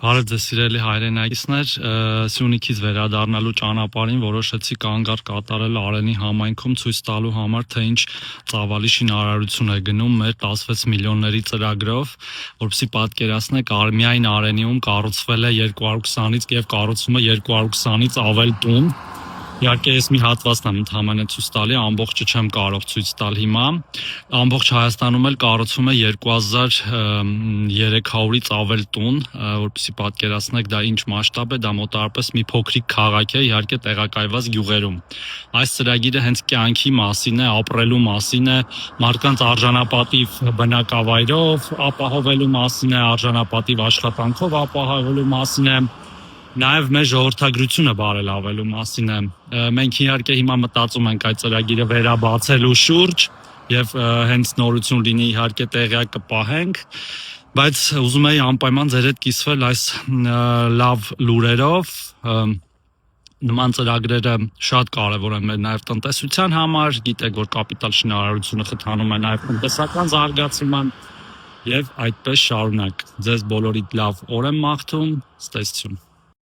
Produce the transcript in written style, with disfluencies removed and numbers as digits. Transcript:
Բարև ձեզ սիրելի հայրենակիցներ, Սյունիքից վերադառնալու ճանապարհին որոշեցի կանգառ կատարել Արենի համայնքում ցույց տալու համար, թե ինչ ծավալի շինարարություն է գնում մեր 16 միլիոնների ծրագրով, որպեսզի պատկերացնեք, միայն Արենիում կառուցվել է 220-ից եւ կառուցվում է 220-ից ավել տուն։ Իհարկե ես մի հատվածն եմ ընդհանրապես ցույց տալի, ամբողջը չեմ կարող ցույց տալ հիմա։ Ամբողջ Հայաստանում էլ կառուցվում է 2300-ից ավել տուն, որպեսզի պատկերացնեք դա ինչ մասշտաբ է, դա մոտավորապես մի փոքրիկ քաղաք է, իհարկե տեղակայված գյուղերում։ Այս ծրագիրը հենց կյանքի մասին է, ապրելու մասին է, մարդկանց արժանապատիվ բնակավայրով ապահովելու մասին է, արժանապատիվ աշխատանքով ապահովելու մասին է։ Նաև մեր ժողովրդագրությունը բարելավելու մասին է։ Մենք իհարկե հիմա մտածում ենք այդ ծրագիրը վերաբացելու շուրջ եւ հենց նորություն լինի իհարկե տեղյակ կպահենք, բայց ուզում եի անպայման ձեր հետ կիսվել այս լավ լուրերով։ Նման ծրագրերը շատ կարևոր են մեր նաև տնտեսության համար, գիտեք, որ կապիտալ շինարարությունը խթանում է նաև տնտեսական զարգացման եւ այդպես շարունակ։ Ձեզ բոլորիդ լավ օր եմ մաղթում, ցտեսություն։